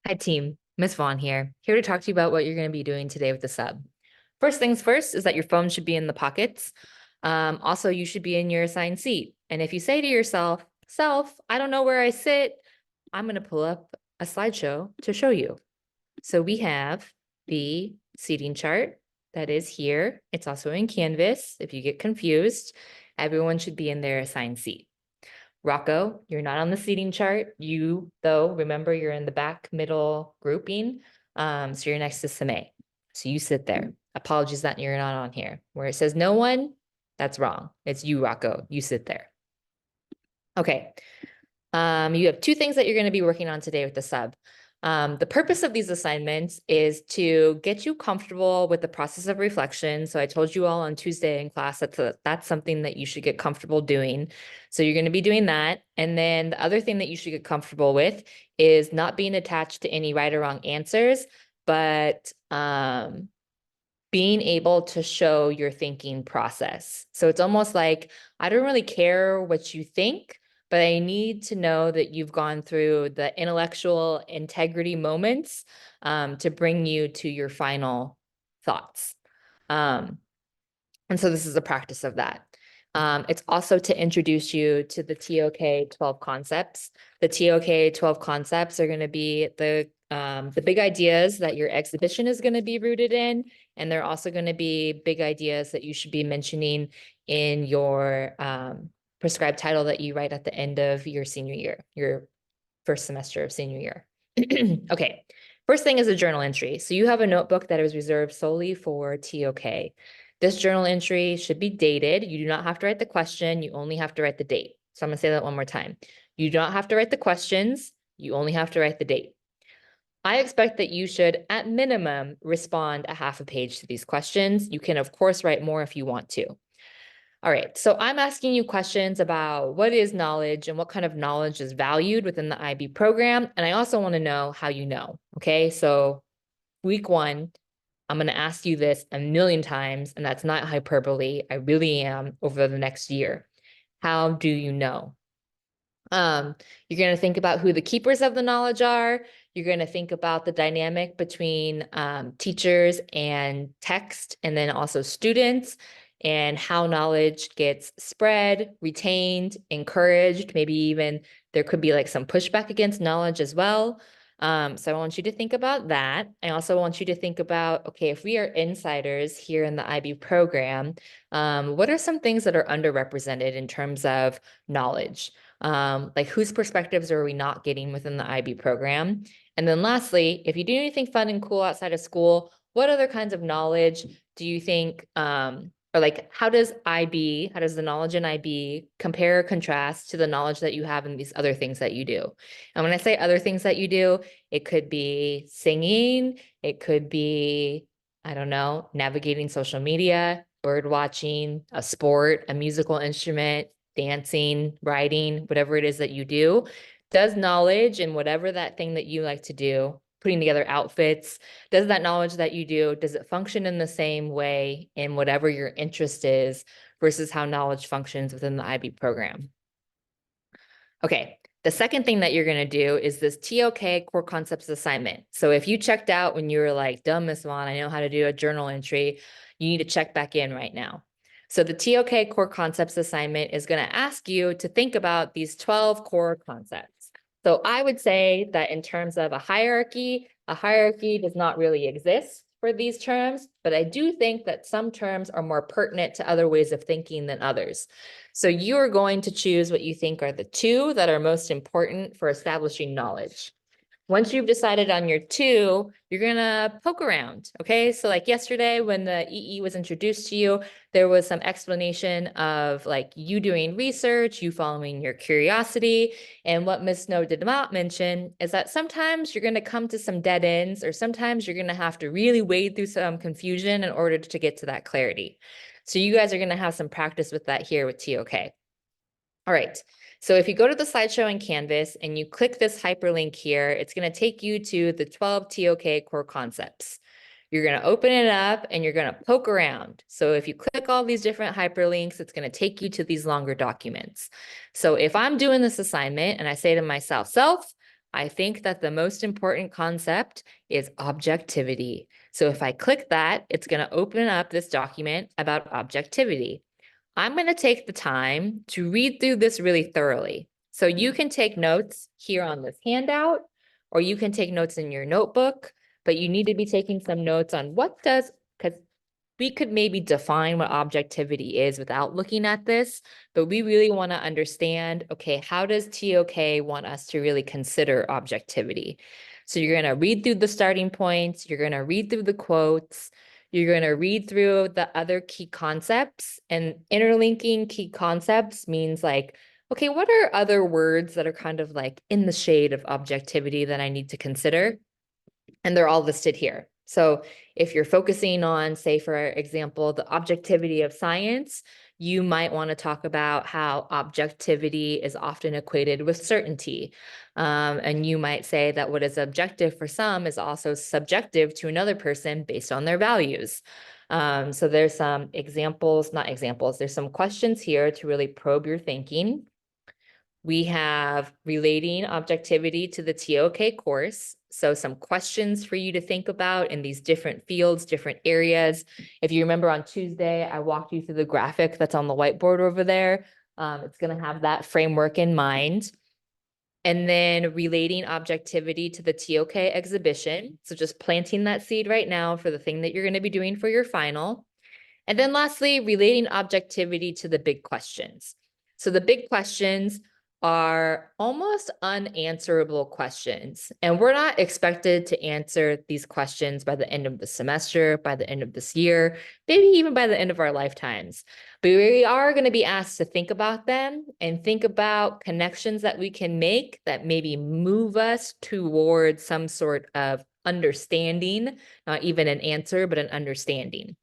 Hi team, Miss Vaughn here to talk to you about what you're going to be doing today with the sub. First things first is that your phone should be in the pockets. Also, you should be in your assigned seat. And if you say to yourself, I don't know where I sit, I'm going to pull up a slideshow to show you. So we have the seating chart that is here. It's also in Canvas. If you get confused, everyone should be in their assigned seat. Rocco, you're not on the seating chart. You, though, remember you're in the back middle grouping. So you're next to Same. So you sit there. Apologies that you're not on here. Where it says no one, that's wrong. It's you, Rocco. You sit there. Okay. You have two things that you're going to be working on today with the sub. The purpose of these assignments is to get you comfortable with the process of reflection. So I told you all on Tuesday in class that's something that you should get comfortable doing. So you're going to be doing that. And then the other thing that you should get comfortable with is not being attached to any right or wrong answers, but being able to show your thinking process. So it's almost like, I don't really care what you think, but I need to know that you've gone through the intellectual integrity moments to bring you to your final thoughts. And so this is a practice of that. It's also to introduce you to the TOK 12 concepts. The TOK 12 concepts are going to be the big ideas that your exhibition is going to be rooted in, and they're also going to be big ideas that you should be mentioning in your prescribed title that you write at the end of your senior year, your first semester of senior year. Okay, first thing is a journal entry. So you have a notebook that is reserved solely for TOK. This journal entry should be dated. You do not have to write the question. You only have to write the date. So I'm going to say that one more time. You do not have to write the questions. You only have to write the date. I expect that you should, at minimum, respond a half a page to these questions. You can, of course, write more if you want to. All right, so I'm asking you questions about what is knowledge and what kind of knowledge is valued within the IB program. And I also want to know how you know, okay? So week one, I'm going to ask you this a million times, and that's not hyperbole. I really am over the next year. How do you know? You're going to think about who the keepers of the knowledge are. You're going to think about the dynamic between teachers and text, and then also students, and how knowledge gets spread, retained, encouraged. Maybe even there could be like some pushback against knowledge as well. So I want you to think about that. I also want you to think about, okay, if we are insiders here in the IB program, what are some things that are underrepresented in terms of knowledge? Like whose perspectives are we not getting within the IB program? And then lastly, if you do anything fun and cool outside of school, what other kinds of knowledge do you think, or like how does the knowledge in IB compare or contrast to the knowledge that you have in these other things that you do? And when I say other things that you do, it could be singing, it could be, I don't know, navigating social media, bird watching, a sport, a musical instrument, dancing, writing, whatever it is that you do. Does knowledge and whatever that thing that you like to do, putting together outfits, does that knowledge that you do, does it function in the same way in whatever your interest is versus how knowledge functions within the IB program? Okay, the second thing that you're going to do is this TOK core concepts assignment. So if you checked out when you were like, dumb, Miss Vaughn, I know how to do a journal entry, you need to check back in right now. So the TOK core concepts assignment is going to ask you to think about these 12 core concepts. So I would say that in terms of a hierarchy does not really exist for these terms, but I do think that some terms are more pertinent to other ways of thinking than others. So you are going to choose what you think are the two that are most important for establishing knowledge. Once you've decided on your two, you're gonna poke around, okay? So like yesterday when the EE was introduced to you, there was some explanation of like you doing research, you following your curiosity. And what Ms. Snow did not mention is that sometimes you're gonna come to some dead ends, or sometimes you're gonna have to really wade through some confusion in order to get to that clarity. So you guys are gonna have some practice with that here with TOK. All right, so if you go to the slideshow in Canvas and you click this hyperlink here, it's going to take you to the 12 TOK core concepts. You're going to open it up and you're going to poke around. So if you click all these different hyperlinks, it's going to take you to these longer documents. So if I'm doing this assignment and I say to myself, I think that the most important concept is objectivity. So if I click that, it's going to open up this document about objectivity. I'm going to take the time to read through this really thoroughly. So you can take notes here on this handout, or you can take notes in your notebook, but you need to be taking some notes on because we could maybe define what objectivity is without looking at this, but we really want to understand, okay, how does TOK want us to really consider objectivity? So you're going to read through the starting points, you're going to read through the quotes, you're going to read through the other key concepts, and interlinking key concepts means like, okay, what are other words that are kind of like in the shade of objectivity that I need to consider? And they're all listed here. So if you're focusing on, say, for example, the objectivity of science, you might want to talk about how objectivity is often equated with certainty. And you might say that what is objective for some is also subjective to another person based on their values. So there's some there's some questions here to really probe your thinking. We have relating objectivity to the TOK course. So some questions for you to think about in these different fields, different areas. If you remember on Tuesday, I walked you through the graphic that's on the whiteboard over there. It's going to have that framework in mind. And then relating objectivity to the TOK exhibition. So just planting that seed right now for the thing that you're going to be doing for your final. And then lastly, relating objectivity to the big questions. So the big questions are almost unanswerable questions. And we're not expected to answer these questions by the end of the semester, by the end of this year, maybe even by the end of our lifetimes. But we are going to be asked to think about them and think about connections that we can make that maybe move us towards some sort of understanding, not even an answer, but an understanding.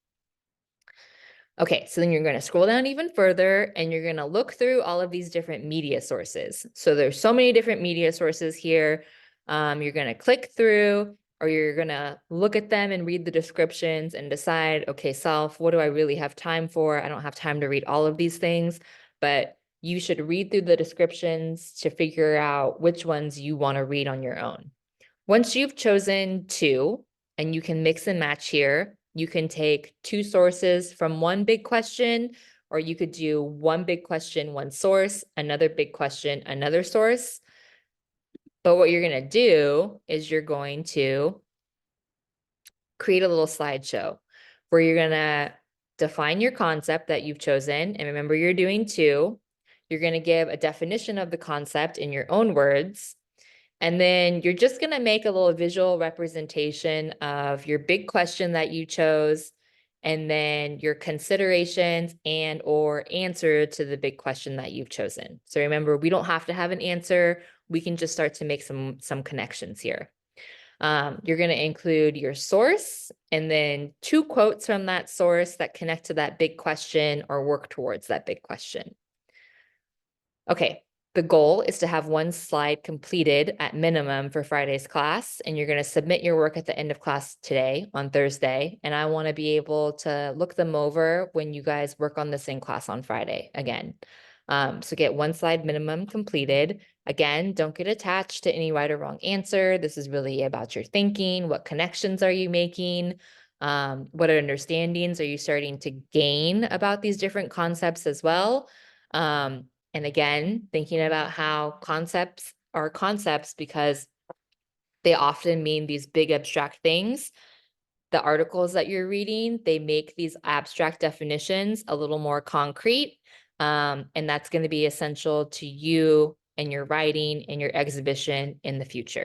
Okay, so then you're going to scroll down even further and you're going to look through all of these different media sources. So there's so many different media sources here. You're going to click through, or you're going to look at them and read the descriptions and decide, okay, self, what do I really have time for? I don't have time to read all of these things, but you should read through the descriptions to figure out which ones you want to read on your own. Once you've chosen two, and you can mix and match here, you can take two sources from one big question, or you could do one big question, one source, another big question, another source. But what you're going to do is you're going to create a little slideshow where you're going to define your concept that you've chosen. And remember, you're doing two. You're going to give a definition of the concept in your own words. And then you're just going to make a little visual representation of your big question that you chose, and then your considerations and or answer to the big question that you've chosen. So remember, we don't have to have an answer. We can just start to make some connections here. You're going to include your source and then two quotes from that source that connect to that big question or work towards that big question. Okay. The goal is to have one slide completed at minimum for Friday's class, and you're going to submit your work at the end of class today on Thursday. And I want to be able to look them over when you guys work on this in class on Friday again. So get one slide minimum completed. Again, don't get attached to any right or wrong answer. This is really about your thinking. What connections are you making? What understandings are you starting to gain about these different concepts as well? And again, thinking about how concepts are concepts because they often mean these big abstract things. The articles that you're reading, they make these abstract definitions a little more concrete. And that's going to be essential to you and your writing and your exhibition in the future.